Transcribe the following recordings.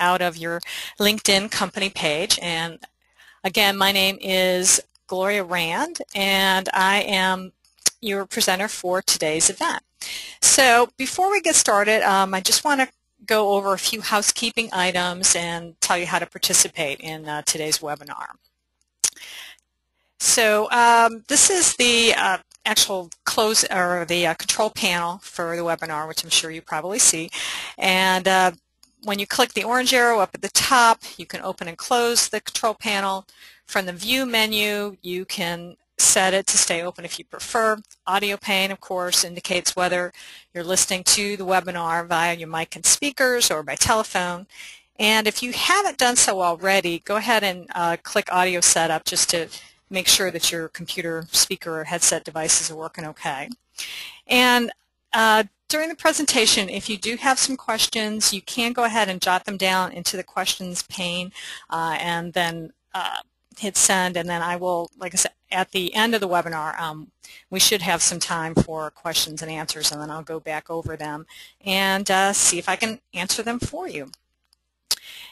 out of your LinkedIn company page. And again, my name is Gloria Rand, and I am your presenter for today's event. So before we get started, I just want to go over a few housekeeping items and tell you how to participate in today's webinar. So this is the actual control panel for the webinar, which I'm sure you probably see. And when you click the orange arrow up at the top, you can open and close the control panel. From the view menu, you can set it to stay open if you prefer. Audio pane, of course, indicates whether you're listening to the webinar via your mic and speakers or by telephone. And if you haven't done so already, go ahead and click audio setup just to make sure that your computer, speaker, or headset devices are working okay. And during the presentation, if you do have some questions, you can go ahead and jot them down into the questions pane and then hit send, and then I will, like I said, at the end of the webinar, we should have some time for questions and answers, and then I'll go back over them and see if I can answer them for you.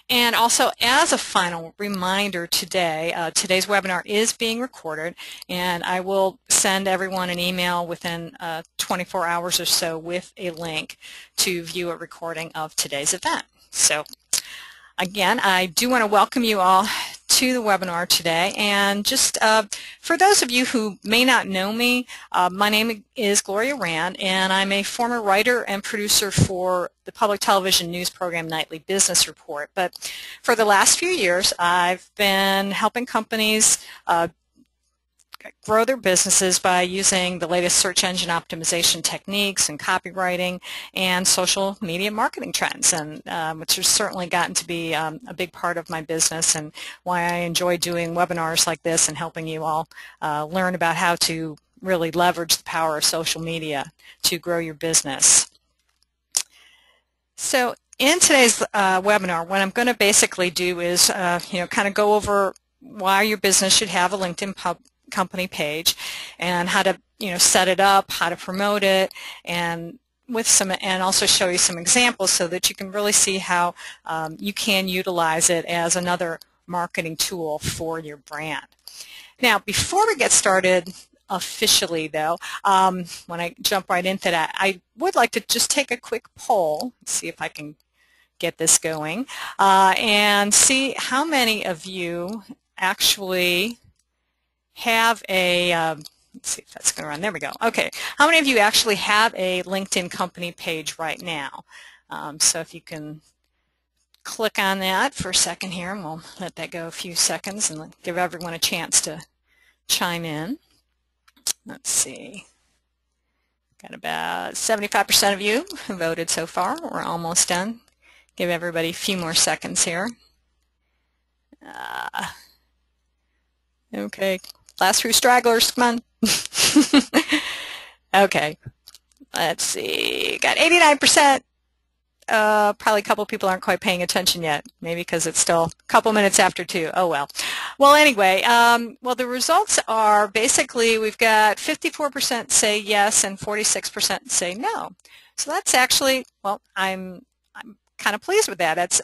And also, as a final reminder today, today's webinar is being recorded, and I will send everyone an email within 24 hours or so with a link to view a recording of today's event. So again, I do want to welcome you all to the webinar today, and just for those of you who may not know me, my name is Gloria Rand, and I'm a former writer and producer for the public television news program Nightly Business Report. But for the last few years, I've been helping companies grow their businesses by using the latest search engine optimization techniques and copywriting and social media marketing trends, and which has certainly gotten to be a big part of my business and why I enjoy doing webinars like this and helping you all learn about how to really leverage the power of social media to grow your business. So in today's webinar, what I'm going to basically do is kind of go over why your business should have a LinkedIn company page and how to set it up, how to promote it, and also show you some examples so that you can really see how you can utilize it as another marketing tool for your brand. Now, before we get started officially, though, when I jump right into that, I would like to just take a quick poll. Let's see if I can get this going and see how many of you actually have a, let's see if that's going to run. There we go. Okay. How many of you actually have a LinkedIn company page right now? So if you can click on that for a second here, and we'll let that go a few seconds and give everyone a chance to chime in. Let's see. Got about 75% of you who voted so far. We're almost done. Give everybody a few more seconds here. Okay. Last few stragglers, come on. Okay, let's see. Got 89%. Probably a couple people aren't quite paying attention yet, maybe because it's still a couple minutes after 2. Oh well. Well, anyway, well, the results are basically we've got 54% say yes and 46% say no. So that's actually, well, I'm kind of pleased with that.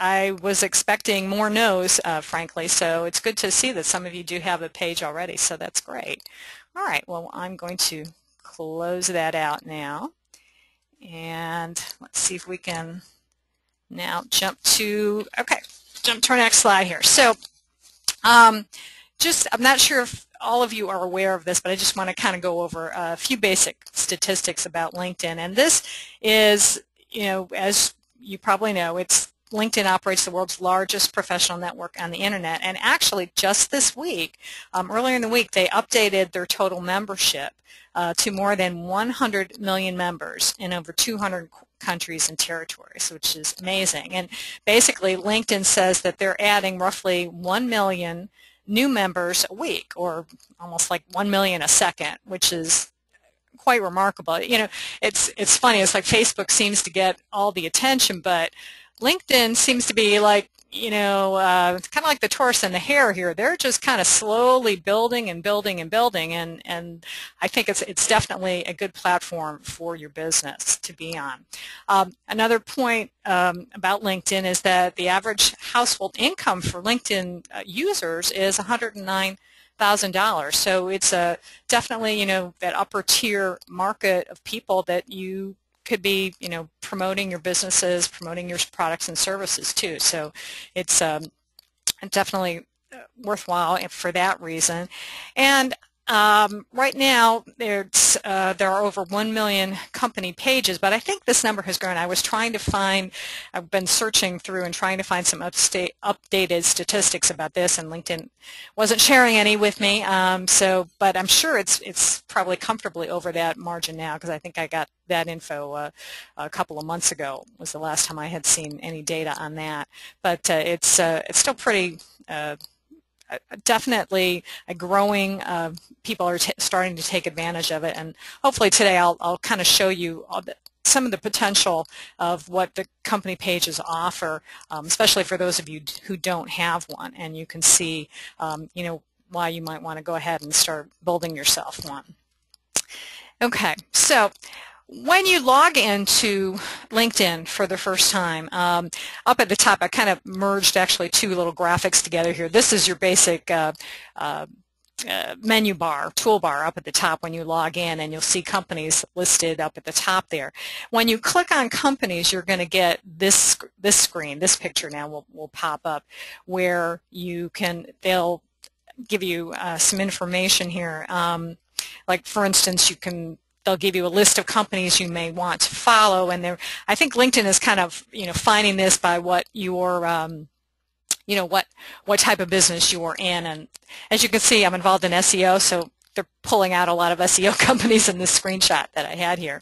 I was expecting more no's, frankly, so it's good to see that some of you do have a page already, so that's great. All right, well, I'm going to close that out now, and let's see if we can now jump to our next slide here. So I'm not sure if all of you are aware of this, but I just want to kind of go over a few basic statistics about LinkedIn, and this is, as you probably know, LinkedIn operates the world's largest professional network on the internet, and actually just this week, earlier in the week, they updated their total membership to more than 100 million members in over 200 countries and territories, which is amazing. And basically, LinkedIn says that they're adding roughly 1 million new members a week, or almost like 1 million a second, which is quite remarkable. It's funny. It's like Facebook seems to get all the attention, but LinkedIn seems to be like it's kind of like the tortoise and the hare here. They're just kind of slowly building and building and building, and I think it's definitely a good platform for your business to be on. Another point about LinkedIn is that the average household income for LinkedIn users is $109,000. So it's definitely that upper tier market of people that you could be promoting your businesses, promoting your products and services too. So it's definitely worthwhile for that reason. And right now there are over 1 million company pages, but I think this number has grown. I've been searching through and trying to find some updated statistics about this, and LinkedIn wasn't sharing any with me. But I'm sure it's probably comfortably over that margin now, because I think I got that info a couple of months ago was the last time I had seen any data on that. But it's still pretty definitely a growing, people are starting to take advantage of it, and hopefully today I'll kind of show you some of the potential of what the company pages offer, especially for those of you who don't have one, and you can see why you might want to go ahead and start building yourself one. Okay, so when you log into LinkedIn for the first time, up at the top I kind of merged actually two little graphics together here. This is your basic menu bar, toolbar up at the top when you log in, and you'll see companies listed up at the top there. When you click on companies, you're going to get this screen, this picture now will pop up, where they'll give you some information here. Like for instance, they'll give you a list of companies you may want to follow, and I think LinkedIn is kind of finding this by what your what type of business you're in. And as you can see, I'm involved in SEO, so they're pulling out a lot of SEO companies in this screenshot that I had here.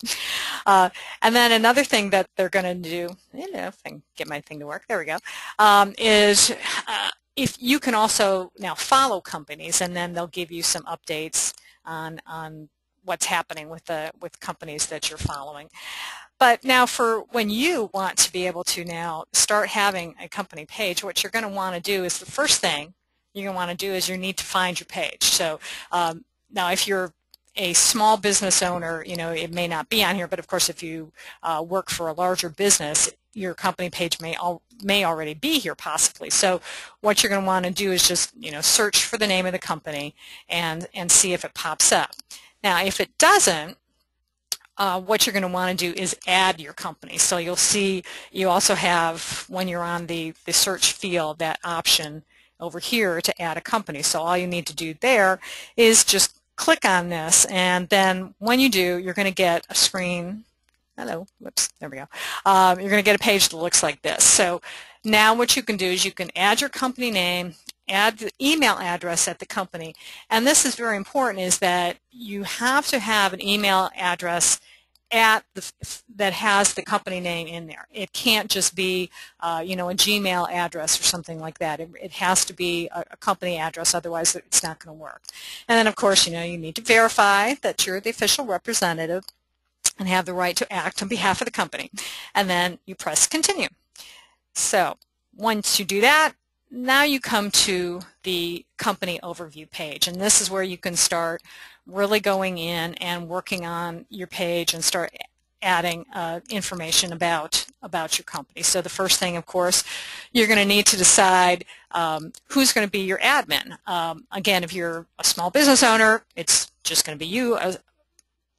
And then another thing that they're going to do, if I can get my thing to work, there we go, is if you can also now follow companies, and then they'll give you some updates on what's happening with companies that you're following. But now for when you want to be able to now start having a company page, what you're going to want to do is, the first thing you're going to want to do is you need to find your page. So now if you're a small business owner, it may not be on here, but of course if you work for a larger business, your company page may already be here possibly. So what you're going to want to do is just search for the name of the company and see if it pops up. Now if it doesn't, what you're going to want to do is add your company. So you'll see you also have, when you're on the search field, that option over here to add a company. So all you need to do there is just click on this, and then when you do, you're going to get a screen. Hello, whoops, there we go. You're going to get a page that looks like this. So now what you can do is you can add your company name, add the email address at the company, and this is very important, is that you have to have an email address that has the company name in there. It can't just be a Gmail address or something like that. It has to be a company address, otherwise it's not going to work. And then of course you need to verify that you're the official representative and have the right to act on behalf of the company, and then you press continue. So once you do that, now you come to the company overview page, and this is where you can start really going in and working on your page and start adding information about your company. So the first thing, of course, you're going to need to decide who's going to be your admin. Again, if you're a small business owner, it's just going to be you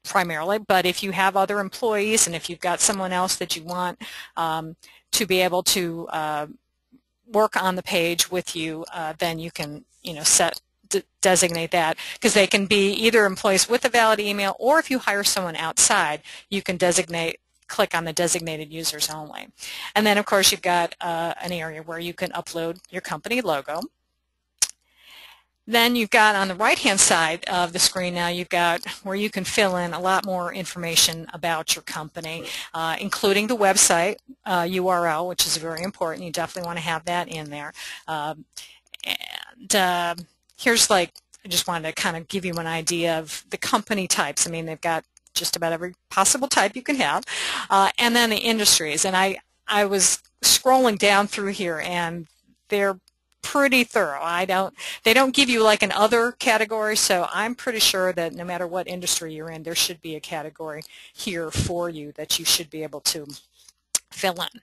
primarily, but if you have other employees and if you've got someone else that you want to be able to work on the page with you, then you can designate that, because they can be either employees with a valid email, or if you hire someone outside, you can click on the designated users only. And then of course you've got an area where you can upload your company logo. Then you've got on the right-hand side of the screen now, you've got where you can fill in a lot more information about your company, including the website URL, which is very important. You definitely want to have that in there. Here's I just wanted to kind of give you an idea of the company types. I mean, they've got just about every possible type you can have. And then the industries. And I was scrolling down through here, and they're pretty thorough. They don't give you like an other category, so I'm pretty sure that no matter what industry you're in, there should be a category here for you that you should be able to fill in.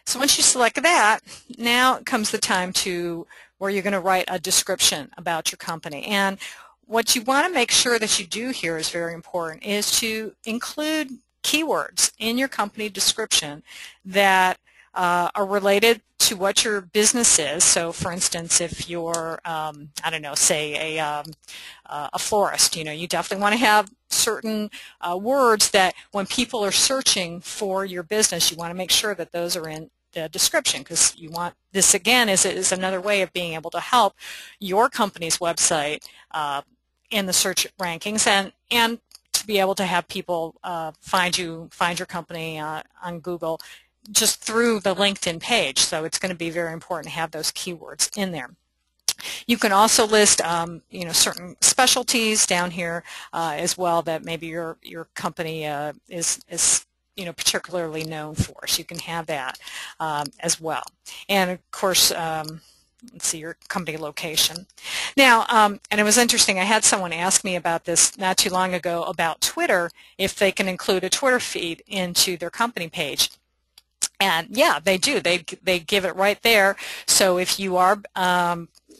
So once you select that, now comes the time to where you're going to write a description about your company. And what you want to make sure that you do here is very important, is to include keywords in your company description that are related to what your business is. So for instance, if you're, I don't know, say a florist, you definitely want to have certain words that when people are searching for your business, you want to make sure that those are in the description, because you want this, again, is another way of being able to help your company's website in the search rankings, and to be able to have people find your company on Google just through the LinkedIn page. So it's going to be very important to have those keywords in there. You can also list certain specialties down here as well that maybe your company is particularly known for. So you can have that as well. And of course, let's see, your company location. Now, and it was interesting, I had someone ask me about this not too long ago about Twitter, if they can include a Twitter feed into their company page. And yeah, they do. They give it right there. So if you are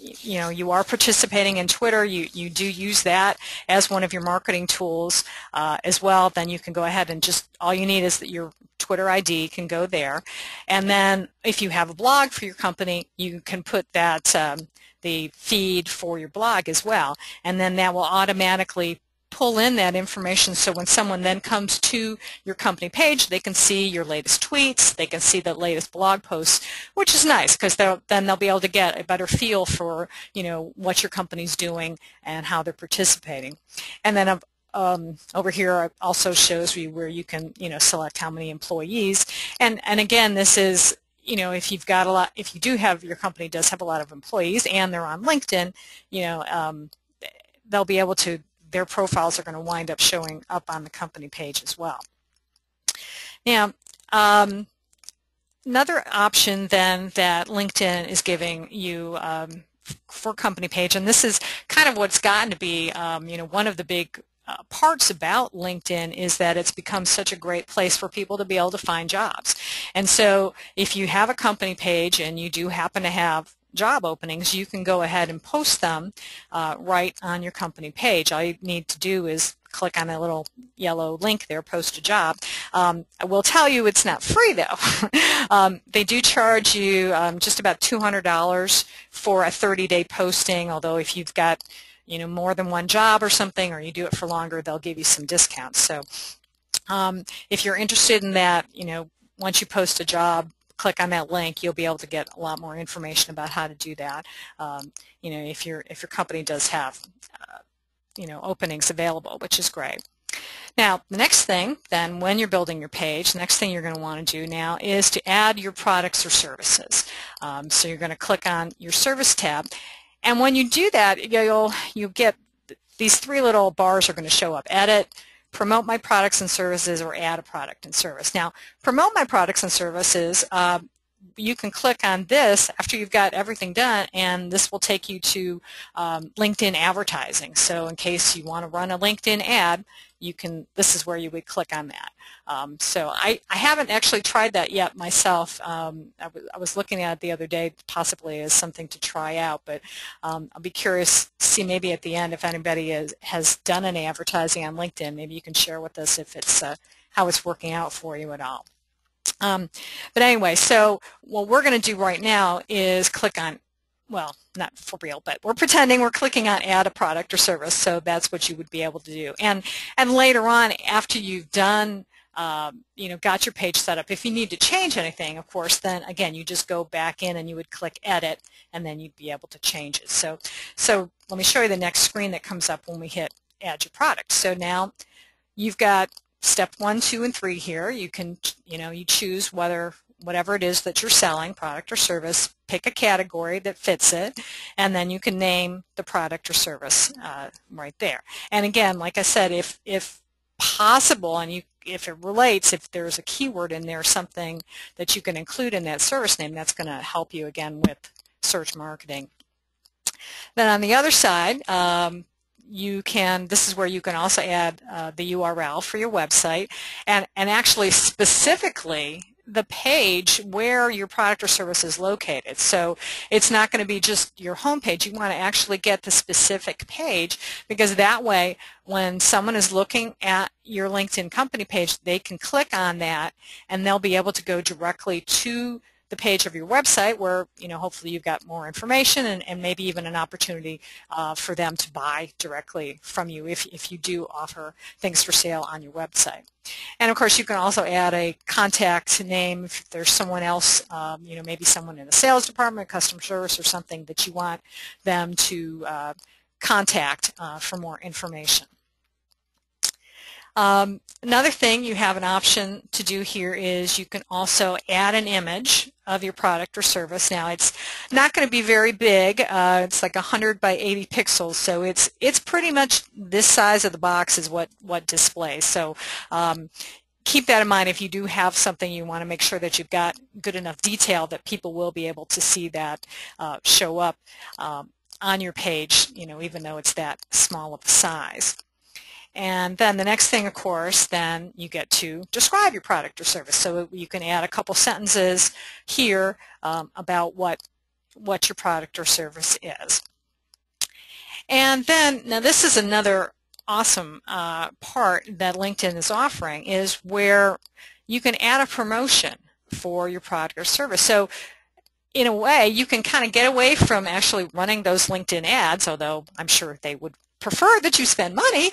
you are participating in Twitter, you do use that as one of your marketing tools as well, then you can go ahead and just, all you need is that your Twitter ID can go there. And then if you have a blog for your company, you can put that the feed for your blog as well, and then that will automatically pull in that information, so when someone then comes to your company page, they can see your latest tweets, they can see the latest blog posts, which is nice, because then they'll be able to get a better feel for what your company's doing and how they're participating. And then over here it also shows you where you can select how many employees, and again, this is if you've got a lot, if you do have, your company does have a lot of employees and they're on LinkedIn, they'll be able to, their profiles are going to wind up showing up on the company page as well. Now, another option then that LinkedIn is giving you for company page, and this is kind of what's gotten to be one of the big parts about LinkedIn, is that it's become such a great place for people to be able to find jobs. And so if you have a company page and you do happen to have job openings, you can go ahead and post them right on your company page. All you need to do is click on that little yellow link there, post a job. I will tell you it's not free though. They do charge you just about $200 for a 30-day posting, although if you've got more than one job or something, or you do it for longer, they'll give you some discounts. So if you're interested in that, once you post a job, click on that link, you'll be able to get a lot more information about how to do that. If your company does have openings available, which is great. Now, the next thing then, when you're building your page, the next thing you're going to want to do now is to add your products or services. So you're going to click on your service tab, and when you do that, you'll get these three little bars are going to show up: edit, promote my products and services, or add a product and service. Now, promote my products and services, you can click on this after you've got everything done, and this will take you to LinkedIn advertising. So in case you want to run a LinkedIn ad, this is where you would click on that. So I haven't actually tried that yet myself. I was looking at it the other day, possibly as something to try out, but I'll be curious to see maybe at the end if anybody has done any advertising on LinkedIn. Maybe you can share with us if it's how it's working out for you at all. But anyway, so what we're going to do right now is click on, well, not for real, but we're pretending we're clicking on add a product or service, so that's what you would be able to do. And later on, after you've done, got your page set up, if you need to change anything, of course, then again, you just go back in and you would click edit, and then you'd be able to change it. So let me show you the next screen that comes up when we hit add your product. So now you've got step 1, 2, and 3 here. You can, you choose whatever it is that you're selling, product or service, pick a category that fits it, and then you can name the product or service right there. And again, like I said, if possible, and if it relates, if there's a keyword in there, something that you can include in that service name, that's going to help you again with search marketing. Then on the other side, this is where you can also add the URL for your website, and actually specifically the page where your product or service is located. So it's not going to be just your home page. You want to actually get the specific page, because that way when someone is looking at your LinkedIn company page, they can click on that and they'll be able to go directly to the page of your website where, hopefully you've got more information and maybe even an opportunity for them to buy directly from you if you do offer things for sale on your website. And of course you can also add a contact name if there's someone else, maybe someone in the sales department, customer service, or something that you want them to contact for more information. Another thing you have an option to do here is you can also add an image of your product or service. Now it's not going to be very big. It's like 100 by 80 pixels, so it's pretty much this size of the box is what displays. So keep that in mind if you do have something. You want to make sure that you've got good enough detail that people will be able to see that show up on your page, even though it's that small of a size. And then the next thing, of course, then you get to describe your product or service. So you can add a couple sentences here about what your product or service is. And then, now this is another awesome part that LinkedIn is offering, is where you can add a promotion for your product or service. So in a way, you can kind of get away from actually running those LinkedIn ads, although I'm sure they would prefer that you spend money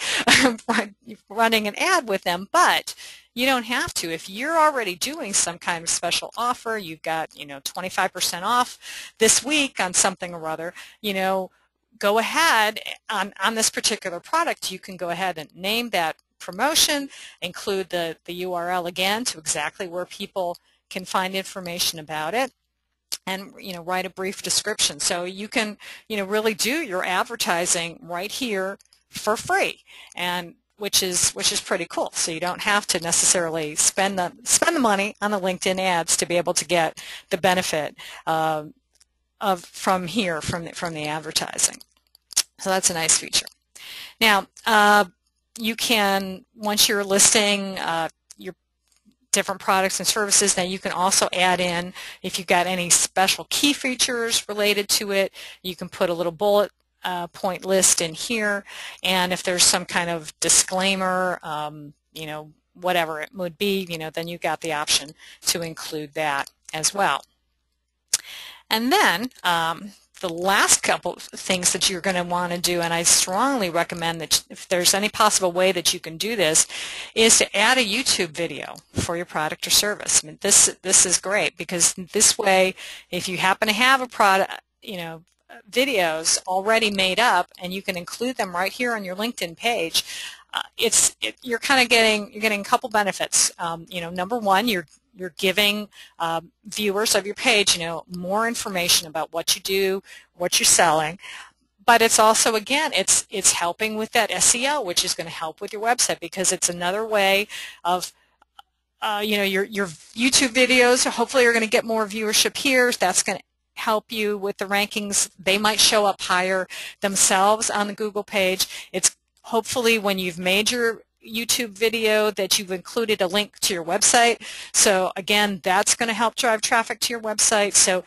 running an ad with them, but you don't have to. If you're already doing some kind of special offer, you've got 25% off this week on something or other, go ahead on this particular product. You can go ahead and name that promotion, include the URL again to exactly where people can find information about it, and write a brief description. So you can really do your advertising right here for free, and which is pretty cool. So you don't have to necessarily spend the money on the LinkedIn ads to be able to get the benefit from the advertising. So that's a nice feature. Now you can, once you're listing your different products and services, now you can also add in, if you've got any special key features related to it, you can put a little bullet point list in here, and if there's some kind of disclaimer, whatever it would be, then you've got the option to include that as well. And then the last couple of things that you're going to want to do, and I strongly recommend that if there's any possible way that you can do this, is to add a YouTube video for your product or service. I mean, this is great, because this way, if you happen to have a product, videos already made up, and you can include them right here on your LinkedIn page, you're getting a couple benefits. Number one, you're giving viewers of your page, more information about what you do, what you're selling. But it's also, again, it's helping with that SEO, which is going to help with your website, because it's another way of, your YouTube videos hopefully are going to get more viewership here. That's going to help you with the rankings. They might show up higher themselves on the Google page. It's hopefully when you've made your YouTube video that you've included a link to your website. So again, that's going to help drive traffic to your website. So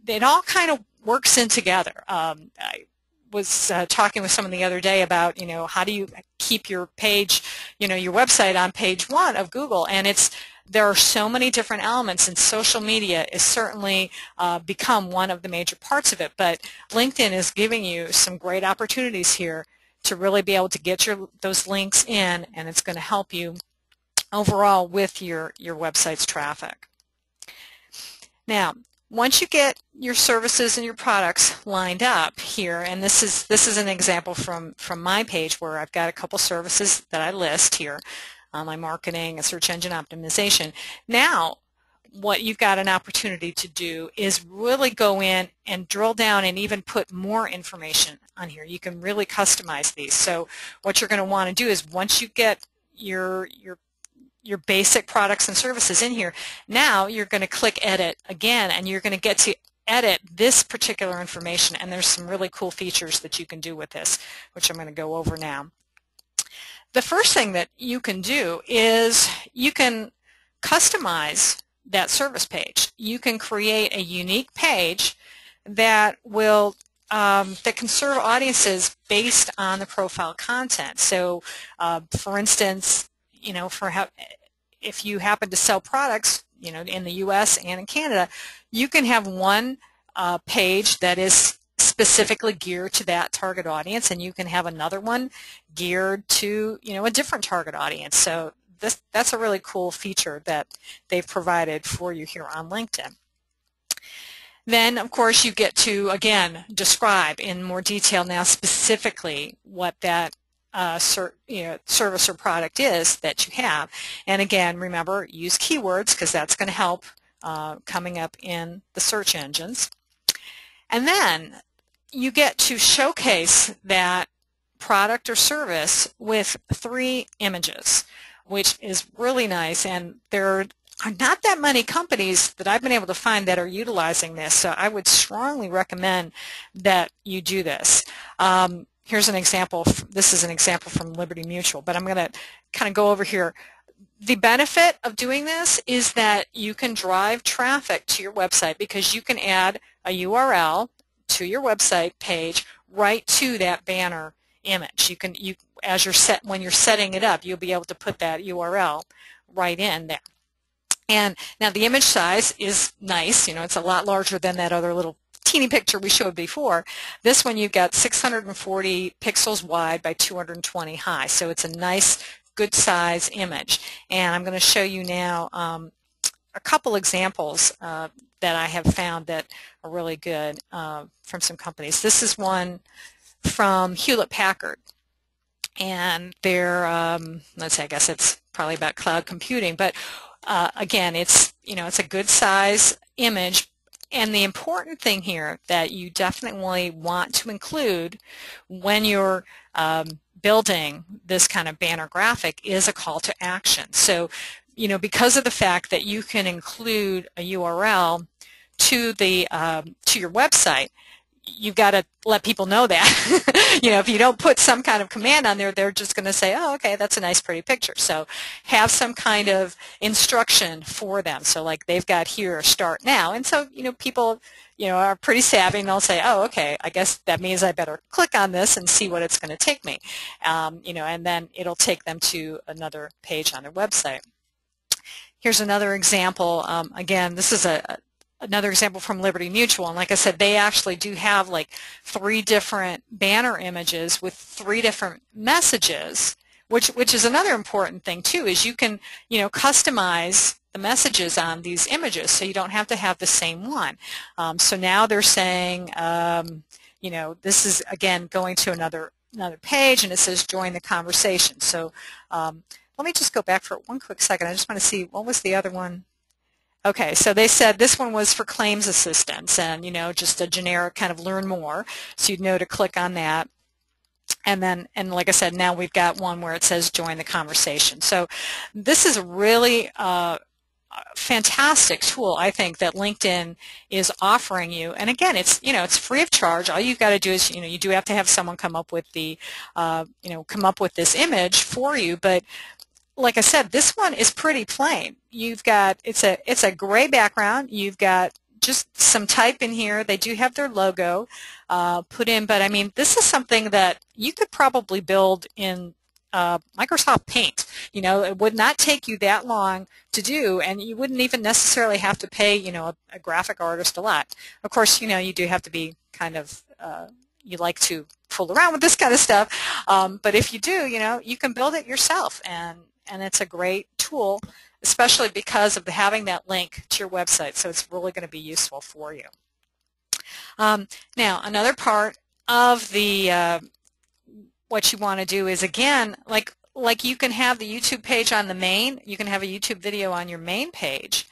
it all kind of works in together. I was talking with someone the other day about, how do you keep your page, your website on page 1 of Google, and there are so many different elements, and social media is certainly become one of the major parts of it, but LinkedIn is giving you some great opportunities here to really be able to get those links in, and it's going to help you overall with your website's traffic. Now, once you get your services and your products lined up here, and this is an example from my page where I've got a couple services that I list here, online marketing and search engine optimization. Now, what you've got an opportunity to do is really go in and drill down and even put more information on here. You can really customize these. So what you're going to want to do is, once you get your basic products and services in here, now you're going to click edit again, and you're going to get to edit this particular information, and there's some really cool features that you can do with this, which I'm going to go over now. The first thing that you can do is you can customize that service page. You can create a unique page that will that can serve audiences based on the profile content. So, for instance, if you happen to sell products, in the U.S. and in Canada, you can have one page that is specifically geared to that target audience, and you can have another one geared to a different target audience. So that's a really cool feature that they've provided for you here on LinkedIn. Then, of course, you get to, again, describe in more detail now specifically what that service or product is that you have. And again, remember, use keywords because that's going to help coming up in the search engines. And then you get to showcase that product or service with 3 images, which is really nice. And there are not that many companies that I've been able to find that are utilizing this, so I would strongly recommend that you do this. Here's an example. This is an example from Liberty Mutual, but I'm going to kind of go over here. The benefit of doing this is that you can drive traffic to your website because you can add a URL to your website page right to that banner image. When you're setting it up, you'll be able to put that URL right in there. And now the image size is nice. It's a lot larger than that other little teeny picture we showed before. This one you've got 640 pixels wide by 220 high. So it's a nice, good size image. And I'm going to show you now a couple examples that I have found that are really good from some companies. This is one from Hewlett-Packard. And they're, let's see, I guess it's probably about cloud computing. But again, it's a good size image, and the important thing here that you definitely want to include when you're building this kind of banner graphic is a call to action. So, because of the fact that you can include a URL to your website, you've got to let people know that. If you don't put some kind of command on there, they're just going to say, oh, okay, that's a nice pretty picture. So have some kind of instruction for them. So like they've got here, start now. And so, people, are pretty savvy, and they'll say, oh, okay, I guess that means I better click on this and see what it's going to take me. And then it'll take them to another page on their website. Here's another example. Again, this is another example from Liberty Mutual, and like I said, they actually do have like 3 different banner images with 3 different messages, which is another important thing too, is you can customize the messages on these images, so you don't have to have the same one. So now they're saying, this is again going to another page, and it says join the conversation. So let me just go back for one quick second. I just want to see what was the other one. Okay, so they said this one was for claims assistance and, just a generic kind of learn more. So you'd know to click on that. And like I said, now we've got one where it says join the conversation. So this is a really fantastic tool, I think, that LinkedIn is offering you. And again, it's free of charge. All you've got to do is, you do have to have someone come up with this image for you, but like I said, this one is pretty plain. You've got it's a gray background. You've got just some type in here. They do have their logo put in, but I mean, this is something that you could probably build in Microsoft Paint. It would not take you that long to do, and you wouldn't even necessarily have to pay a graphic artist a lot. Of course, you do have to be kind of you like to fool around with this kind of stuff, but if you do, you can build it yourself, and it's a great tool, especially because of having that link to your website, so it's really going to be useful for you. Now, another part of the what you want to do is, again, like you can have the YouTube page on the main, you can have a YouTube video on your main page.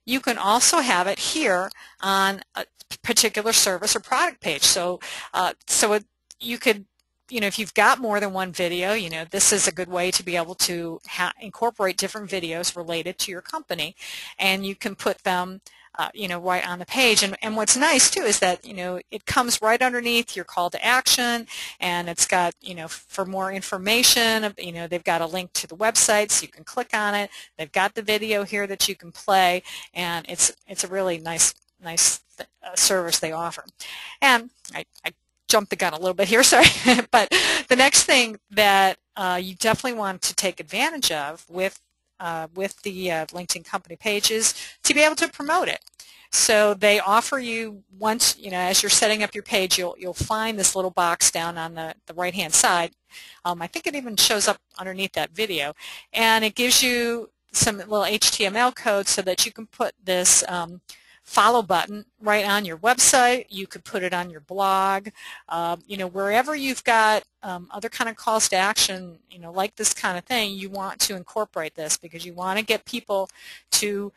You can also have it here on a particular service or product page. So, you could, if you've got more than one video, this is a good way to be able to incorporate different videos related to your company, and you can put them right on the page. And what's nice too is that it comes right underneath your call to action, and it's got for more information. They've got a link to the website, so you can click on it. They've got the video here that you can play, and it's a really nice service they offer. And I jumped the gun a little bit here, sorry. But the next thing that you definitely want to take advantage of with the LinkedIn company pages to be able to promote it. So they offer you, once as you're setting up your page, you'll find this little box down on the right hand side. I think it even shows up underneath that video, and it gives you some little HTML code so that you can put this follow button right on your website. You could put it on your blog, wherever you've got other kind of calls to action, like this kind of thing. You want to incorporate this because you want to get people to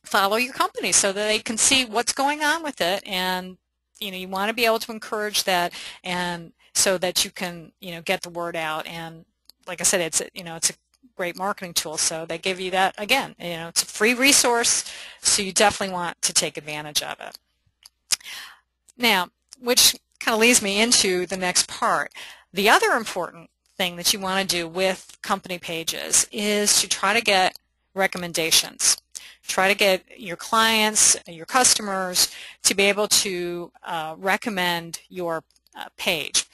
follow your company so that they can see what's going on with it, and you want to be able to encourage that, and so that you can get the word out. And like I said, it's a great marketing tool, so they give you that. Again, it's a free resource, so you definitely want to take advantage of it. Now, which kind of leads me into the next part. The other important thing that you want to do with company pages is to try to get recommendations. Try to get your clients, your customers, to be able to recommend your page,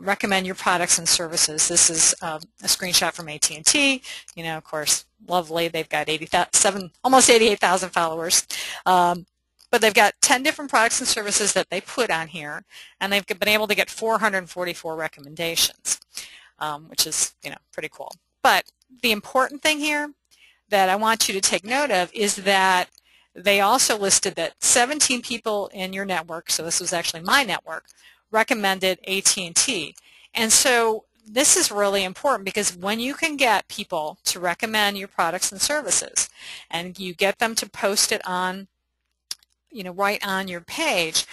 recommend your products and services. This is a screenshot from AT&T. Of course, lovely. They've got almost 88,000 followers. But they've got 10 different products and services that they put on here, and they've been able to get 444 recommendations, which is pretty cool. But the important thing here that I want you to take note of is that they also listed that 17 people in your network, so this was actually my network, recommended AT&T. And so this is really important, because when you can get people to recommend your products and services, and you get them to post it on, right on your page,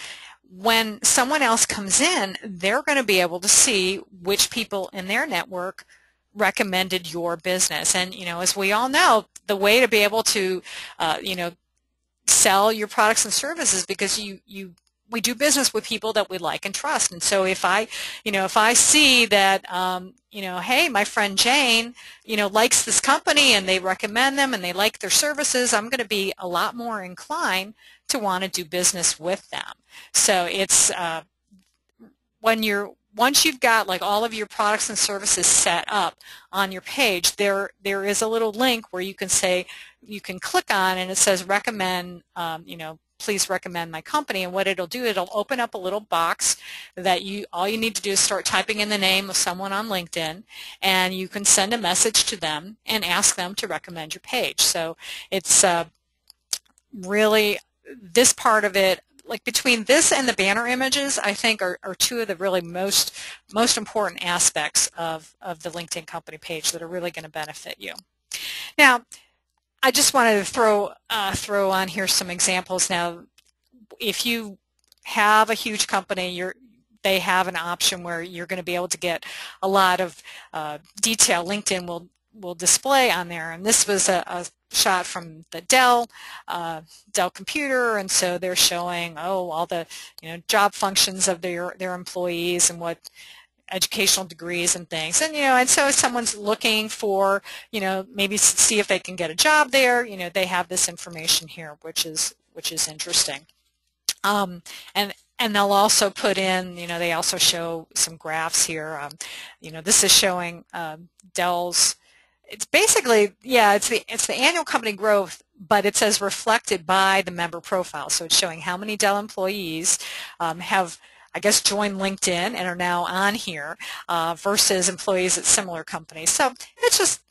when someone else comes in, they're going to be able to see which people in their network recommended your business. And as we all know, the way to be able to sell your products and services, because we do business with people that we like and trust. And so if I see that hey, my friend Jane likes this company and they recommend them and they like their services, I'm going to be a lot more inclined to want to do business with them. So it's once you've got all of your products and services set up on your page, there is a little link where you can click on, and it says recommend, please recommend my company. And what it'll do, it'll open up a little box that all you need to do is start typing in the name of someone on LinkedIn, and you can send a message to them and ask them to recommend your page. So it's really, this part of it, between this and the banner images, I think are two of the really most important aspects of the LinkedIn company page that are really going to benefit you. Now, I just wanted to throw on here some examples. Now, if you have a huge company, they have an option where you're going to be able to get a lot of detail. LinkedIn will display on there, and this was a shot from the Dell computer, and so they're showing all the job functions of their employees and what educational degrees and things. And and so if someone's looking for maybe see if they can get a job there, they have this information here, which is interesting. And they'll also put in, they also show some graphs here. This is showing Dell's. It's basically, it's the annual company growth, but it says reflected by the member profile. So it's showing how many Dell employees have, I guess, joined LinkedIn and are now on here versus employees at similar companies. So it's just,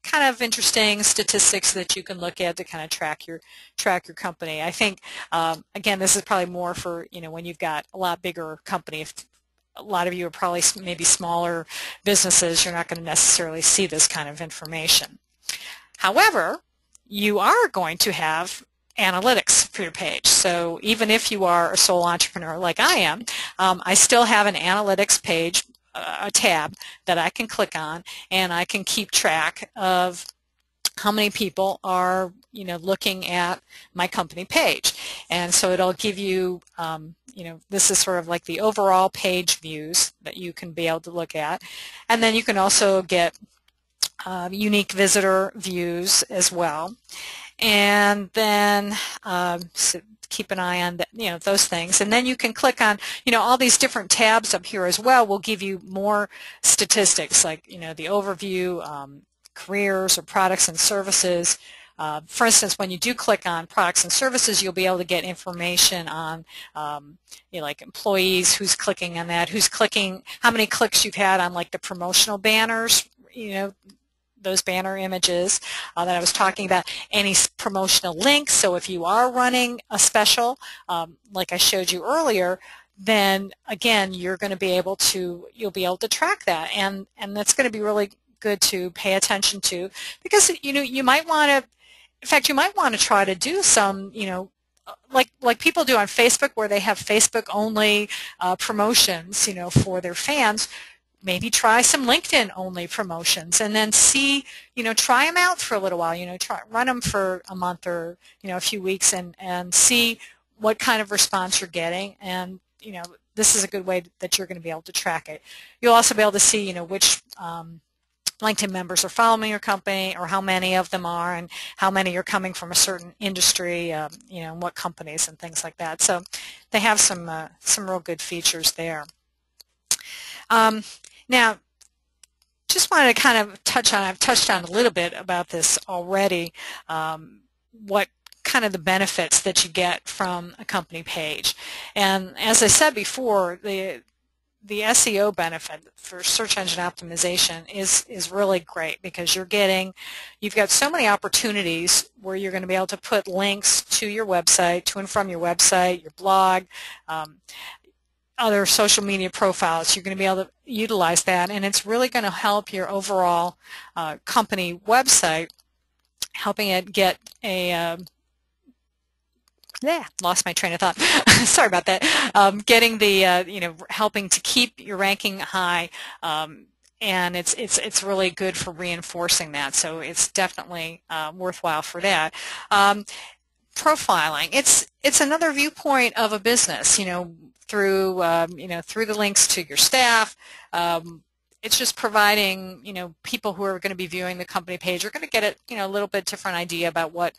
kind of interesting statistics that you can look at to kind of track your company. I think, again, this is probably more for, when you've got a lot bigger company. If a lot of you are probably maybe smaller businesses, you're not going to necessarily see this kind of information. However, you are going to have analytics for your page. So even if you are a sole entrepreneur like I am, I still have an analytics page, a tab that I can click on, and I can keep track of how many people are looking at my company page. And so it'll give you, this is sort of like the overall page views that you can be able to look at. And then you can also get unique visitor views as well. And then so keep an eye on that, those things. And then you can click on, all these different tabs up here as well will give you more statistics, like, the overview, careers or products and services. For instance, when you do click on products and services, you'll be able to get information on like employees, who's clicking on that, who's clicking, how many clicks you've had on like the promotional banners, those banner images that I was talking about, any promotional links. So if you are running a special, like I showed you earlier, then again you'll be able to track that, and that's going to be really good to pay attention to, because you might want to, in fact, you might want to try to do some, like people do on Facebook, where they have Facebook only promotions, for their fans. Maybe try some LinkedIn only promotions, and then see, try them out for a little while, run them for a month or a few weeks, and see what kind of response you're getting. And this is a good way that you're going to be able to track it. You'll also be able to see which LinkedIn members are following your company, or how many of them are, and how many are coming from a certain industry, and what companies and things like that. So they have some real good features there. Now, just wanted to kind of touch on, I've touched on a little bit about this already, what kind of the benefits that you get from a company page. And as I said before, the SEO benefit for search engine optimization is really great, because you've got so many opportunities where you're going to be able to put links to your website, to and from your website, your blog, other social media profiles. You're going to be able to utilize that, and it's really going to help your overall company website, helping it get a lost my train of thought. Sorry about that. Getting the helping to keep your ranking high, and it's really good for reinforcing that. So it's definitely worthwhile for that. Profiling. It's another viewpoint of a business. Through through the links to your staff. It's just providing, people who are going to be viewing the company page are going to get a little bit different idea about what,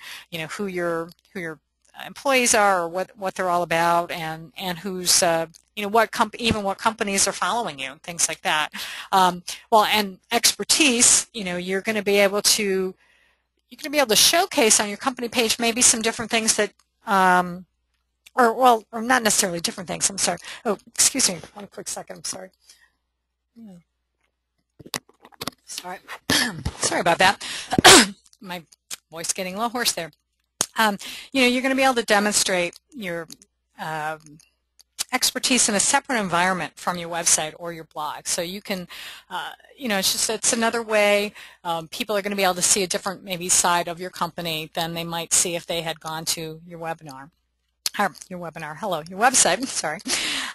who your employees are, or what they're all about, and who's, what companies are following you, and things like that. Well, and expertise, you're going to be able to showcase on your company page maybe some different things that, or not necessarily different things. I'm sorry. Oh, excuse me. One quick second. I'm sorry. Sorry. Sorry about that. My voice getting a little hoarse there. You're going to be able to demonstrate your expertise in a separate environment from your website or your blog. So you can, it's another way people are going to be able to see a different maybe side of your company than they might see if they had gone to your webinar. Your website, sorry.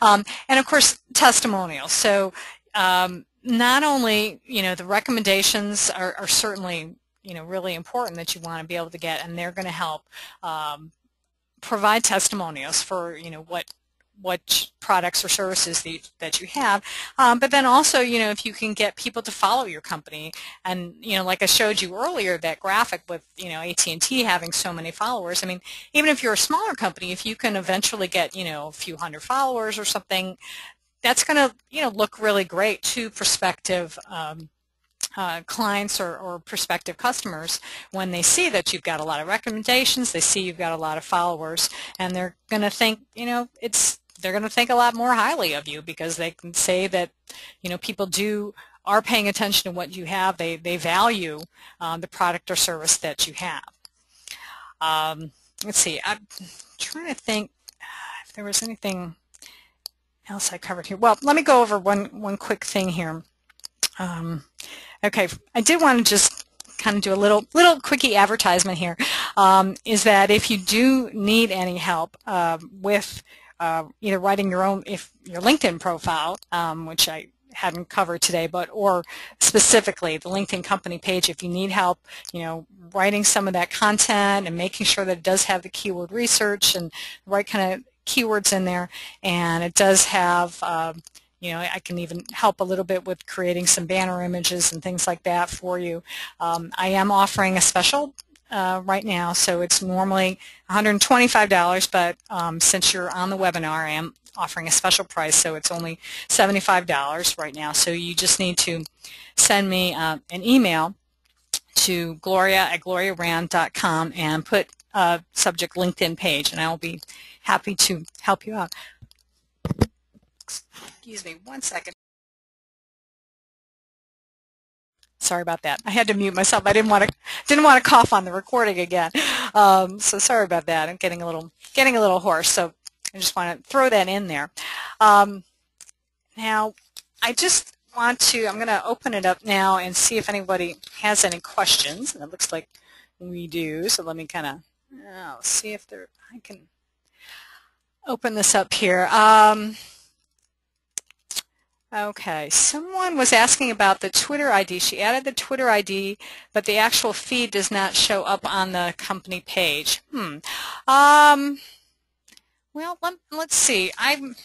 And of course, testimonials. So not only, the recommendations are certainly, really important that you want to be able to get, and they're going to help provide testimonials for, what products or services that you have, but then also, if you can get people to follow your company, and like I showed you earlier, that graphic with AT&T having so many followers. I mean, even if you're a smaller company, if you can eventually get a few hundred followers or something, that's going to look really great to prospective clients or prospective customers when they see that you've got a lot of recommendations, they see you've got a lot of followers, and they're going to think they're going to think a lot more highly of you, because they can say that people are paying attention to what you have. They value the product or service that you have. Let's see. I'm trying to think if there was anything else I covered here. Well, let me go over one quick thing here. Okay, I did want to just kind of do a little quickie advertisement here. Is that if you do need any help with either writing your LinkedIn profile, which I hadn't covered today, or specifically the LinkedIn company page. If you need help, writing some of that content and making sure that it does have the keyword research and the right kind of keywords in there, and it does have, I can even help a little bit with creating some banner images and things like that for you. I am offering a special right now, so it's normally $125, but since you're on the webinar, I am offering a special price, so it's only $75 right now. So you just need to send me an email to gloria@gloriarand.com and put subject LinkedIn page, and I will be happy to help you out. Excuse me one second. Sorry about that. I had to mute myself. I didn't want to cough on the recording again. So sorry about that. I'm getting a little hoarse. So I just want to throw that in there. Now, I'm going to open it up now and see if anybody has any questions. And it looks like we do. So let me kind of see if I can open this up here. Okay, someone was asking about the Twitter ID. She added the Twitter ID, but the actual feed does not show up on the company page. Well, let's see. I'm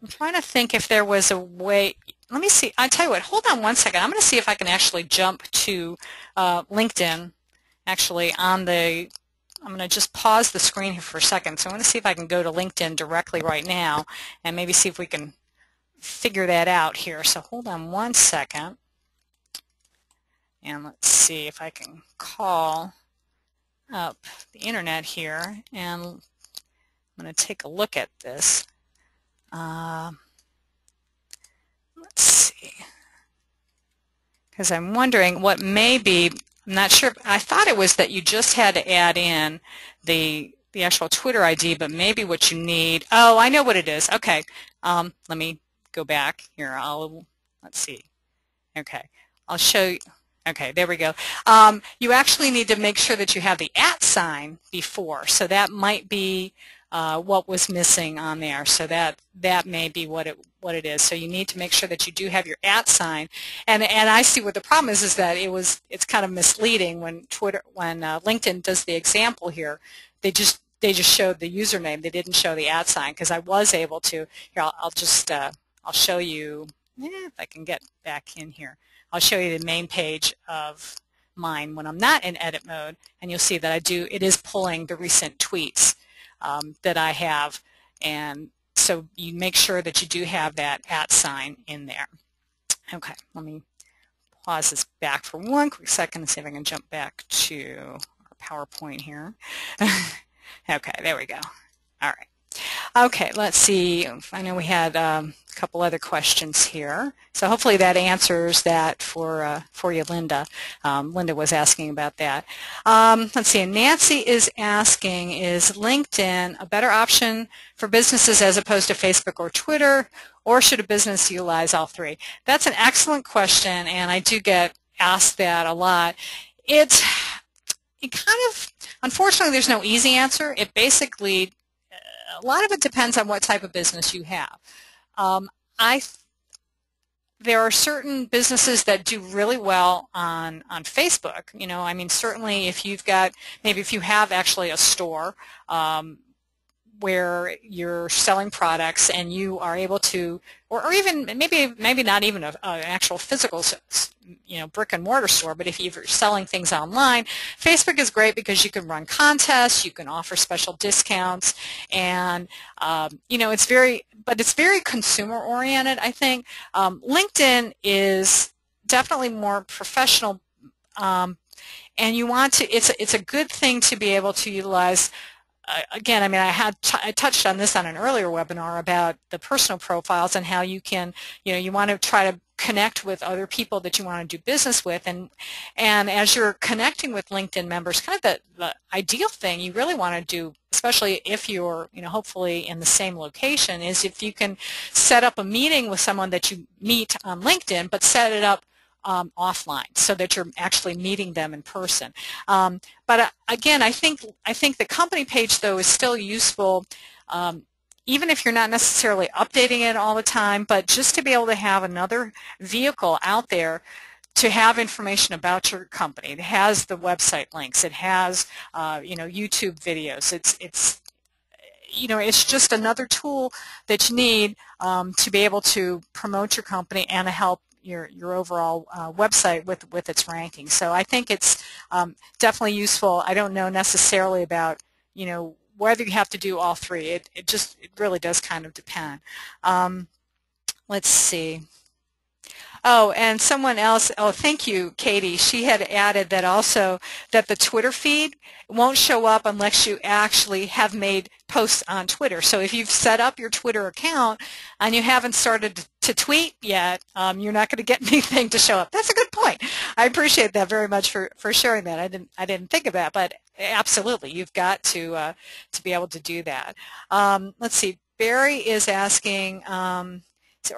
trying to think if there was a way. Let me see. I'll tell you what. Hold on one second. I'm going to see if I can actually jump to LinkedIn. Actually, I'm going to just pause the screen here for a second. So I'm going to see if I can go to LinkedIn directly right now and maybe see if we can figure that out here. So hold on one second, and let's see if I can call up the internet here, and I'm going to take a look at this. Let's see, because I'm wondering what may be, I'm not sure, I thought it was that you just had to add in the actual Twitter ID, but maybe what you need, oh, I know what it is. Okay, let me go back here. Let's see. Okay, I'll show you. Okay, there we go. You actually need to make sure that you have the @ sign before, so that might be what was missing on there. So that may be what it is. So you need to make sure that you do have your @ sign. And I see what the problem is that it's kind of misleading when LinkedIn does the example here. They just showed the username. They didn't show the @ sign, because I was able to. Here, I'll show you, if I can get back in here. I'll show you the main page of mine when I'm not in edit mode, and you'll see that it is pulling the recent tweets that I have, and so you make sure that you do have that @ sign in there. Okay, let me pause this back for one quick second and see if I can jump back to our PowerPoint here. Okay, there we go. All right. Okay, let's see. I know we had a couple other questions here, so hopefully that answers that for you, Linda. Linda was asking about that. Let's see. Nancy is asking, is LinkedIn a better option for businesses as opposed to Facebook or Twitter, or should a business utilize all three? That's an excellent question, and I do get asked that a lot. It kind of, unfortunately, there's no easy answer. It basically, a lot of it depends on what type of business you have. There are certain businesses that do really well on Facebook. I mean, certainly if you've got, maybe if you have actually a store where you're selling products and you are able to, or even maybe not even an actual physical, brick and mortar store, but if you're selling things online, Facebook is great because you can run contests, you can offer special discounts, and it's very consumer oriented, I think. LinkedIn is definitely more professional, and you want to. It's a good thing to be able to utilize. Again, I mean, I touched on this on an earlier webinar about the personal profiles and how you can, you want to try to connect with other people that you want to do business with, and as you're connecting with LinkedIn members, kind of the ideal thing you really want to do, especially if you're, hopefully in the same location, is if you can set up a meeting with someone that you meet on LinkedIn, but set it up offline so that you're actually meeting them in person. But again, I think the company page, though, is still useful even if you're not necessarily updating it all the time, but just to be able to have another vehicle out there to have information about your company. It has the website links. It has, YouTube videos. It's just another tool that you need to be able to promote your company and to help your overall website with its ranking. So I think it's definitely useful. I don't know necessarily about whether you have to do all three. It really does kind of depend. Let's see. Oh, and someone else, oh, thank you, Katie. She had added that also that the Twitter feed won't show up unless you actually have made posts on Twitter. So if you've set up your Twitter account and you haven't started to tweet yet, you're not going to get anything to show up. That's a good point. I appreciate that very much for sharing that. I didn't think of that, but absolutely, you've got to be able to do that. Let's see. Barry is asking.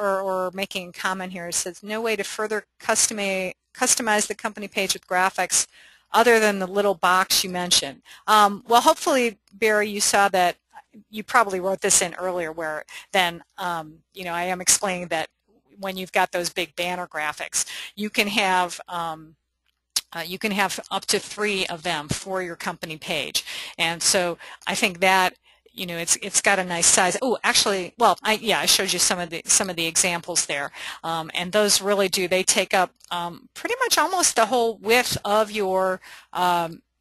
Or making a comment here. It says, no way to further customize the company page with graphics other than the little box you mentioned. Well, hopefully, Barry, you saw that. You probably wrote this in earlier where then, I am explaining that when you've got those big banner graphics, you can have up to 3 of them for your company page. And so I think that it's got a nice size. Oh, actually, well, I showed you some of the examples there, and those really they take up pretty much almost the whole width of your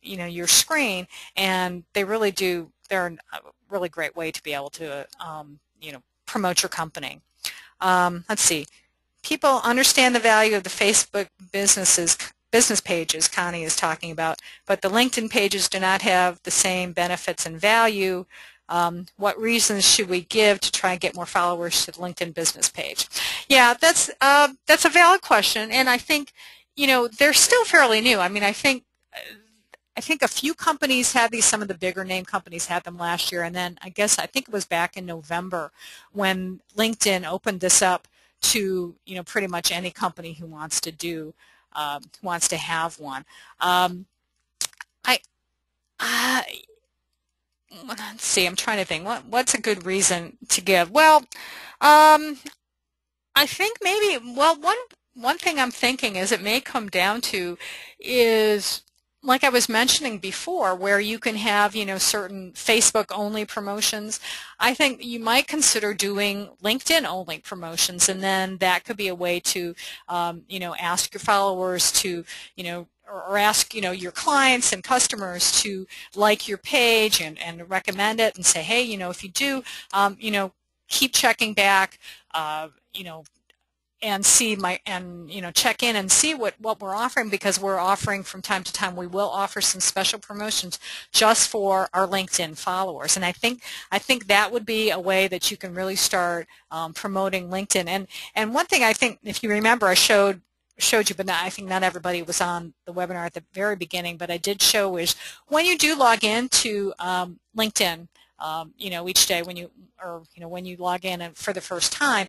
your screen, and they really do. They're a really great way to be able to promote your company. Let's see. People understand the value of the Facebook business pages Connie is talking about, but the LinkedIn pages do not have the same benefits and value. What reasons should we give to try and get more followers to the LinkedIn business page? Yeah, that's a valid question, and I think they're still fairly new. I mean, I think a few companies had these. Some of the bigger name companies had them last year, and then I think it was back in November when LinkedIn opened this up to pretty much any company who wants to have one. Let's see. I'm trying to think. What's a good reason to give? Well, I think maybe. Well, one thing I'm thinking is it may come down to is, like I was mentioning before, where you can have certain Facebook only promotions. I think you might consider doing LinkedIn only promotions, and then that could be a way to ask your followers to or ask your clients and customers to like your page and recommend it and say, hey, if you do, keep checking back, and see check in and see what we're offering, because we're offering from time to time. We will offer some special promotions just for our LinkedIn followers, and I think that would be a way that you can really start promoting LinkedIn. And one thing I think, if you remember, I showed you, but I think not everybody was on the webinar at the very beginning, but I did show is when you do log into LinkedIn, each day when you log in and for the first time,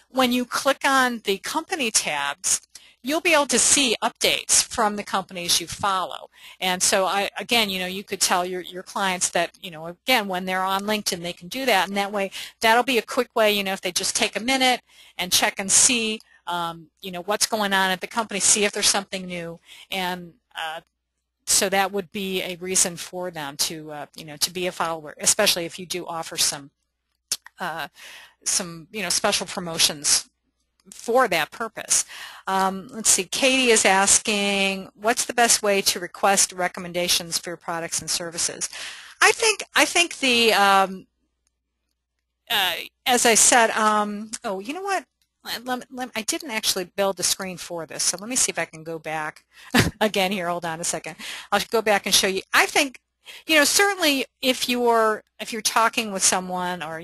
when you click on the company tabs, you'll be able to see updates from the companies you follow. And so again, you could tell your clients that, again, when they're on LinkedIn, they can do that, and that way, that'll be a quick way, if they just take a minute and check and see what's going on at the company, see if there's something new, and so that would be a reason for them to to be a follower, especially if you do offer some special promotions for that purpose. Let's see. Katie is asking, what's the best way to request recommendations for your products and services? I think the as I said, oh, you know what? I didn't actually build the screen for this, so let me see if I can go back again here. Hold on a second. I'll go back and show you. I think, certainly if you're talking with someone, or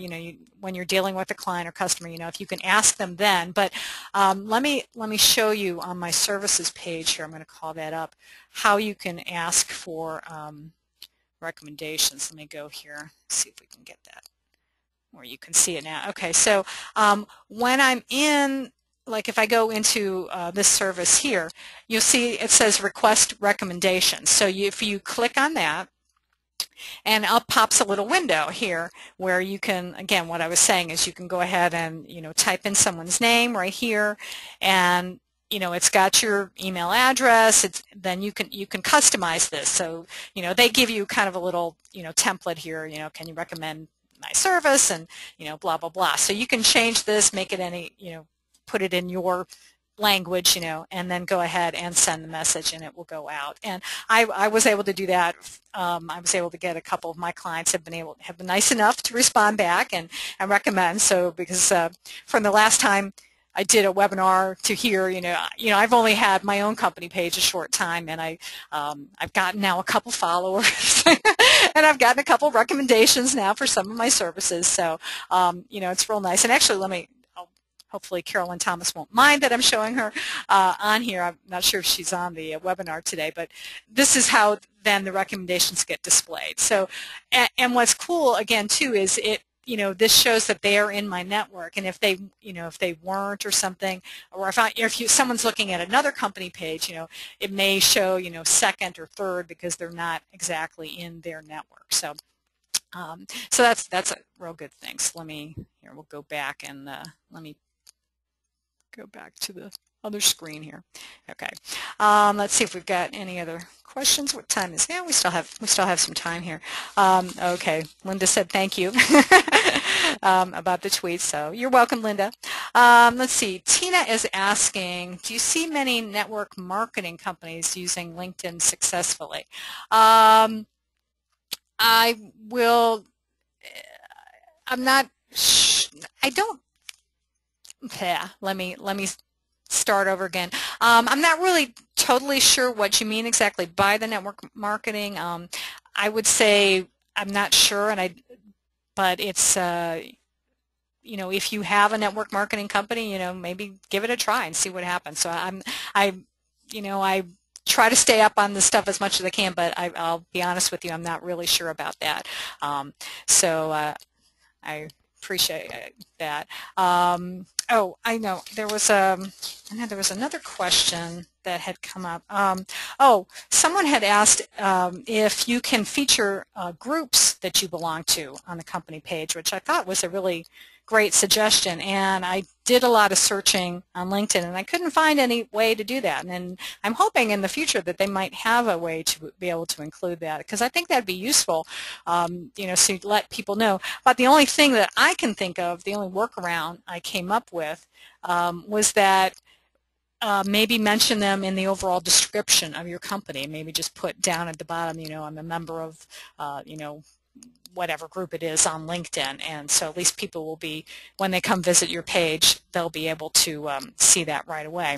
when you're dealing with a client or customer, if you can ask them then. But let me show you on my services page here. I'm going to call that up, how you can ask for recommendations. Let me go here, see if we can get that, where you can see it now. Okay, so when I'm in, like if I go into this service here, you'll see it says request recommendations. So if you click on that, And up pops a little window here where you can, again, what I was saying is you can go ahead and, type in someone's name right here, and it's got your email address. Then you can customize this. So, they give you kind of a little, template here, can you recommend my service, and, blah, blah, blah. So you can change this, make it any, put it in your language, and then go ahead and send the message, and it will go out. And I was able to do that. I was able to get a couple of my clients have been nice enough to respond back and recommend. So because from the last time I did a webinar to here, I've only had my own company page a short time, and I've gotten now a couple followers, and I've gotten a couple recommendations now for some of my services. So it's real nice. And actually, hopefully Carolyn Thomas won't mind that I'm showing her on here. I'm not sure if she's on the webinar today, but this is how then the recommendations get displayed. So, and what's cool again too is this shows that they are in my network, and if they weren't or something, or if someone's looking at another company page, it may show second or third because they're not exactly in their network. So. So that's a real good thing. So we'll go back and let me go back to the other screen here. Okay. Let's see if we've got any other questions. What time is it? Yeah, we still have some time here. Okay. Linda said thank you about the tweet. So you're welcome, Linda. Let's see. Tina is asking, do you see many network marketing companies using LinkedIn successfully? I'm not. I don't. Yeah, let me start over again. I'm not really totally sure what you mean exactly by the network marketing. I would say I'm not sure, but it's if you have a network marketing company, maybe give it a try and see what happens. So I try to stay up on this stuff as much as I can, but I'll be honest with you, I'm not really sure about that. I appreciate that. Oh, I know there was another question that had come up. Someone had asked if you can feature groups that you belong to on the company page, which I thought was a really great suggestion. And I did a lot of searching on LinkedIn, and I couldn't find any way to do that. And I'm hoping in the future that they might have a way to be able to include that, because I think that'd be useful, so you let people know. But the only thing that I can think of, the only workaround I came up with, was that maybe mention them in the overall description of your company. Maybe just put down at the bottom, I'm a member of, whatever group it is on LinkedIn, and so at least people will be, when they come visit your page, they'll be able to see that right away.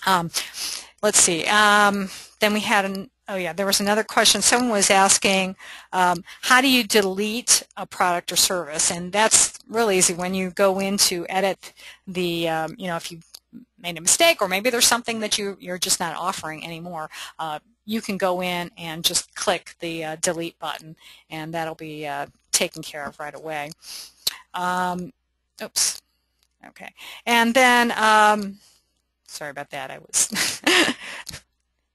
Let's see. Then we had there was another question. Someone was asking, how do you delete a product or service? And that's really easy. When you go in to edit the, if you made a mistake, or maybe there's something that you're just not offering anymore, you can go in and just click the delete button, and that'll be taken care of right away. Oops. Okay. And then, sorry about that. I was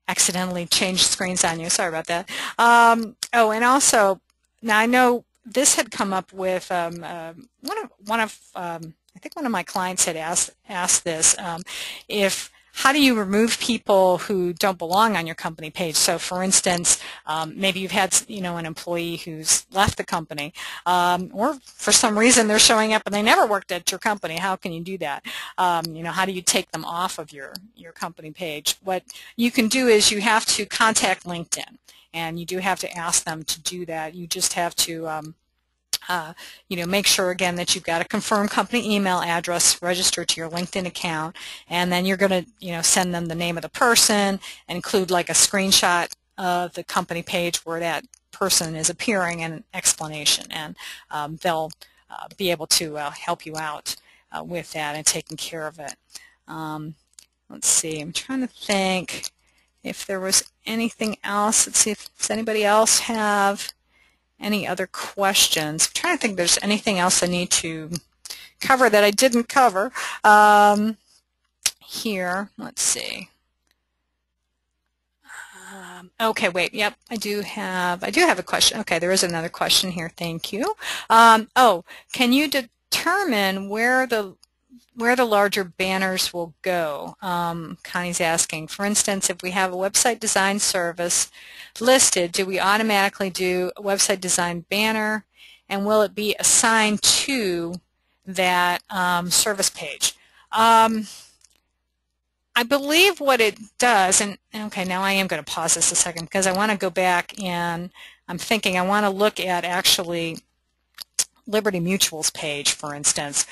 accidentally changed screens on you. Sorry about that. And also, now I know this had come up with I think one of my clients had asked this, how do you remove people who don't belong on your company page? So, for instance, maybe you've had an employee who's left the company, or for some reason they're showing up and they never worked at your company. How can you do that? How do you take them off of your company page? What you can do is you have to contact LinkedIn, and you do have to ask them to do that. You just have to make sure again that you've got a confirmed company email address registered to your LinkedIn account, and then you're going to send them the name of the person, and include like a screenshot of the company page where that person is appearing and an explanation, and they'll be able to help you out with that and taking care of it. Let's see, I'm trying to think if there was anything else. Let's see if does anybody else have any other questions. I'm trying to think if there's anything else I need to cover that I didn't cover. Here, let's see. Okay, wait. Yep, I do have a question. Okay, there is another question here. Thank you. Oh, can you determine where the larger banners will go? Connie's asking. For instance, if we have a website design service listed, do we automatically do a website design banner, and will it be assigned to that service page? I believe what it does, and okay, now I am going to pause this a second because I want to go back and I'm thinking I want to look at actually Liberty Mutual's page, for instance,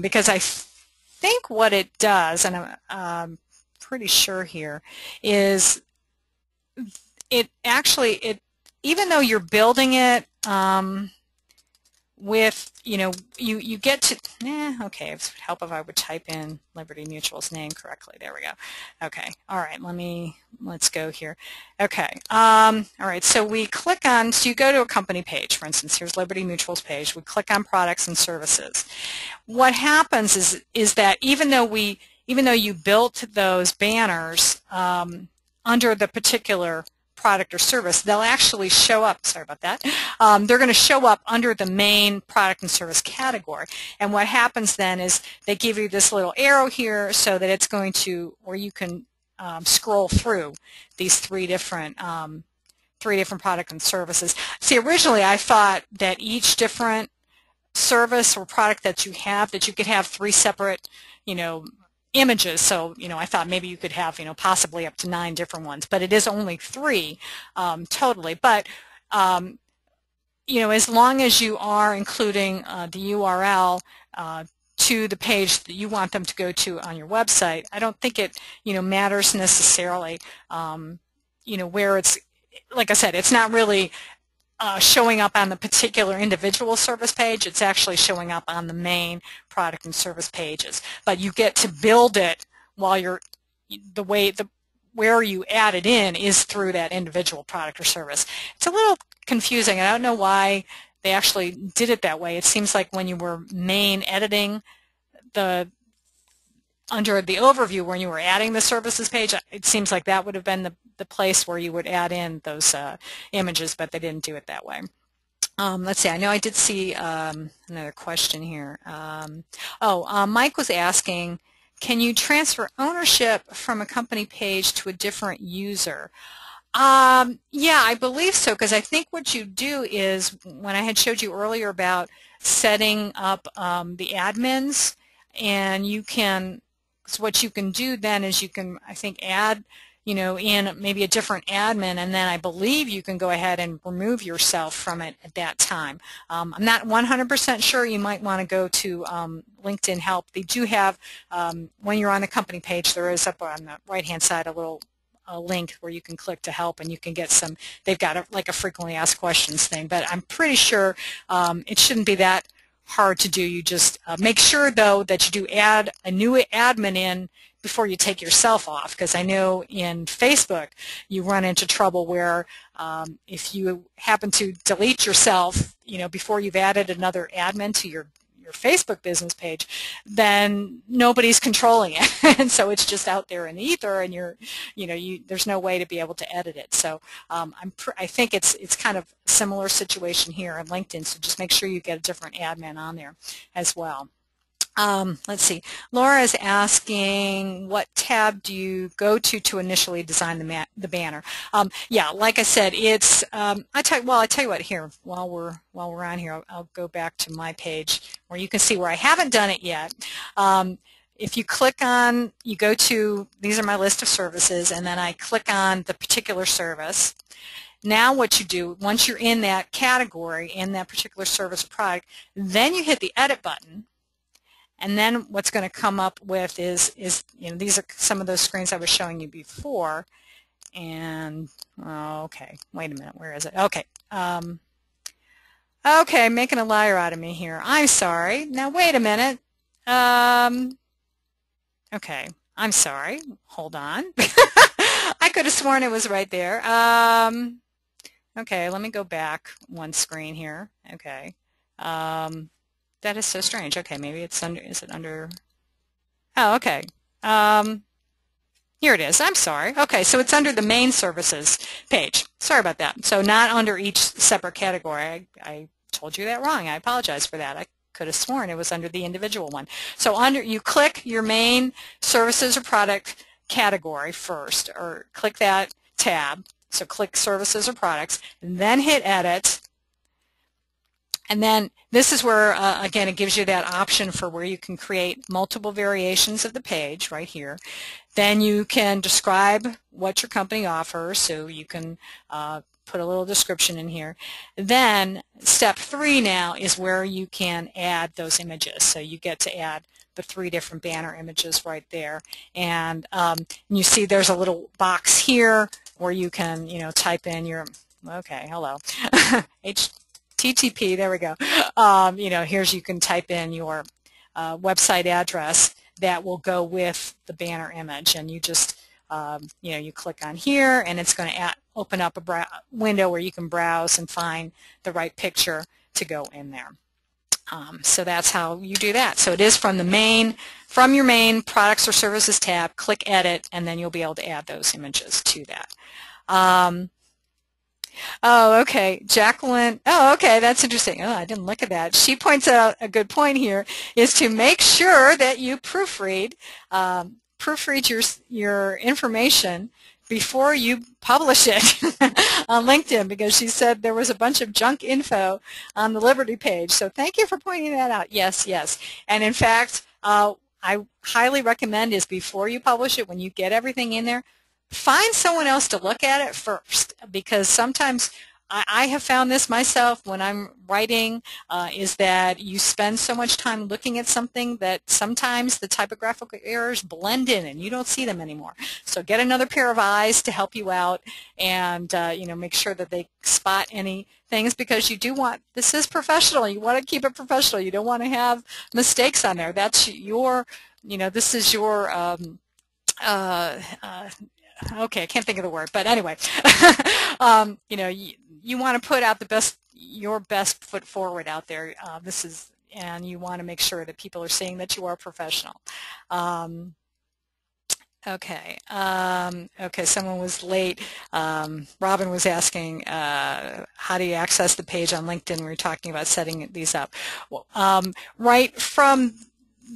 because I think what it does, and I'm pretty sure here, is it actually, even though you're building it with, you get to, okay, it would help if I would type in Liberty Mutual's name correctly. There we go. Okay, all right, let's go here. Okay, all right, so we click on, so you go to a company page, for instance, here's Liberty Mutual's page. We click on products and services. What happens is that even though you built those banners under the particular product or service, they'll actually show up, sorry about that, they're going to show up under the main product and service category. And what happens then is they give you this little arrow here so that it's going to, where you can scroll through these three different product and services. See, originally I thought that each different service or product that you have, that you could have three separate, images. So, I thought maybe you could have, possibly up to 9 different ones, but it is only 3 totally. But, as long as you are including the URL to the page that you want them to go to on your website, I don't think it, matters necessarily, where it's, like I said, it's not really showing up on the particular individual service page. It's actually showing up on the main product and service pages. But you get to build it while where you add it in is through that individual product or service. It's a little confusing. I don't know why they actually did it that way. It seems like when you were main editing under the overview, when you were adding the services page, it seems like that would have been the place where you would add in those images, but they didn't do it that way. Let's see, I know I did see another question here. Mike was asking, can you transfer ownership from a company page to a different user? Yeah, I believe so, because I think what you do is, when I had showed you earlier about setting up the admins, and so what you can do then is you can, I think, add in maybe a different admin, and then I believe you can go ahead and remove yourself from it at that time. I'm not 100% sure. You might want to go to LinkedIn Help. They do have, when you're on the company page, there is up on the right-hand side a little link where you can click to help, and you can get some, they've got like a frequently asked questions thing, but I'm pretty sure it shouldn't be that hard to do. You just make sure, though, that you do add a new admin in before you take yourself off, because I know in Facebook you run into trouble where if you happen to delete yourself, before you've added another admin to your Facebook business page, then nobody's controlling it, and so it's just out there in the ether, and there's no way to be able to edit it. So I think it's kind of a similar situation here on LinkedIn. So just make sure you get a different admin on there as well. Let's see. Laura is asking, what tab do you go to initially design the banner? Yeah, like I said, it's I tell you what. Here, while we're on here, I'll go back to my page where you can see where I haven't done it yet. If you click on, you go to, these are my list of services, and then I click on the particular service. Now what you do, once you're in that category, in that particular service or product, then you hit the edit button. And then what's going to come up with is these are some of those screens I was showing you before. And okay, wait a minute, where is it? Okay, okay, making a liar out of me here. I'm sorry. Now wait a minute. Okay, I'm sorry. Hold on. I could have sworn it was right there. Okay, let me go back one screen here. Okay. That is so strange. Okay, maybe it's under, is it under, oh, okay. Here it is. I'm sorry. Okay, so it's under the main services page. Sorry about that. So not under each separate category. I told you that wrong. I apologize for that. I could have sworn it was under the individual one. So you click your main services or product category first, or click that tab. So click services or products, and then hit edit. And then this is where, again, it gives you that option for where you can create multiple variations of the page right here. Then you can describe what your company offers, so you can put a little description in here. Then step 3 now is where you can add those images. So you get to add the 3 different banner images right there. And you see there's a little box here where you can, type in your, okay, hello, HTTP, there we go. Here's, you can type in your website address that will go with the banner image, and you just, you click on here, and it's going to open up a window where you can browse and find the right picture to go in there. So that's how you do that. So it is from your main products or services tab, click edit, and then you'll be able to add those images to that. Oh, okay, Jacqueline. Oh, okay, that's interesting. Oh, I didn't look at that. She points out a good point here is to make sure that you proofread your information before you publish it on LinkedIn, because she said there was a bunch of junk info on the Liberty page. So thank you for pointing that out. Yes, yes. And in fact, I highly recommend is before you publish it, when you get everything in there, find someone else to look at it first, because sometimes I have found this myself when I'm writing, is that you spend so much time looking at something that sometimes the typographical errors blend in and you don't see them anymore. So get another pair of eyes to help you out, and make sure that they spot any things, because you do want, this is professional. You want to keep it professional. You don't want to have mistakes on there. That's your, this is your okay, I can't think of the word, but anyway, you want to put out your best foot forward out there. And you want to make sure that people are seeing that you are professional. Okay. Okay, someone was late. Robin was asking, how do you access the page on LinkedIn? We were talking about setting these up. Right from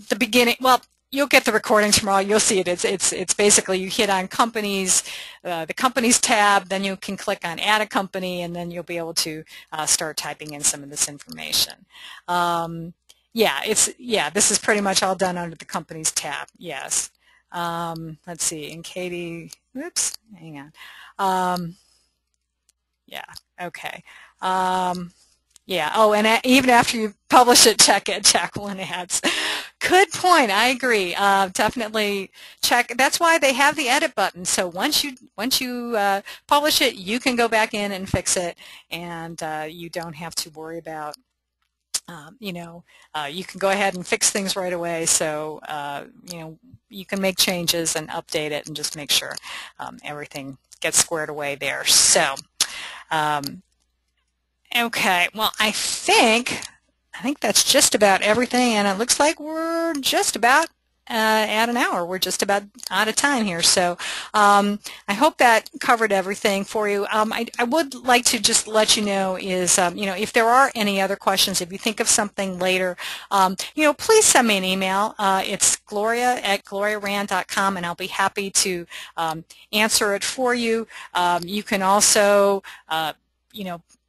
the beginning, well, you'll get the recording tomorrow. You'll see it. It's basically you hit on companies, the companies tab, then you can click on add a company, and then you'll be able to start typing in some of this information. Yeah, this is pretty much all done under the companies tab. Yes. Let's see. And Katie, oops, hang on. Yeah. Okay. Yeah. Oh, and even after you publish it, check it. Jacqueline adds. Good point. I agree. Definitely check. That's why they have the edit button. So once you publish it, you can go back in and fix it, and you don't have to worry about. You can go ahead and fix things right away. So you can make changes and update it, and just make sure everything gets squared away there. So. Okay, well, I think that's just about everything, and it looks like we're just about at an hour. We're just about out of time here, so I hope that covered everything for you. I would like to just let you know is, if there are any other questions, if you think of something later, please send me an email. It's gloria@gloriarand.com, and I'll be happy to answer it for you. You can also,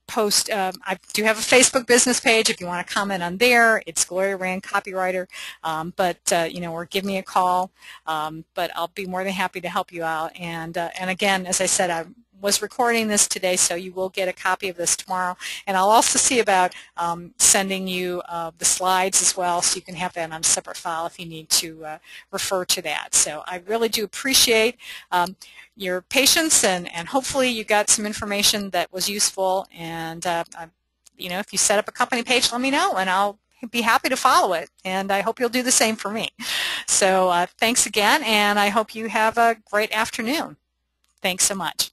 post. I do have a Facebook business page if you want to comment on there. It's Gloria Rand Copywriter, or give me a call. But I'll be more than happy to help you out. And again, as I said, I was recording this today, so you will get a copy of this tomorrow. And I'll also see about sending you the slides as well, so you can have that on a separate file if you need to refer to that. So I really do appreciate your patience, and hopefully you got some information that was useful. And if you set up a company page, let me know, and I'll be happy to follow it. And I hope you'll do the same for me. So thanks again, and I hope you have a great afternoon. Thanks so much.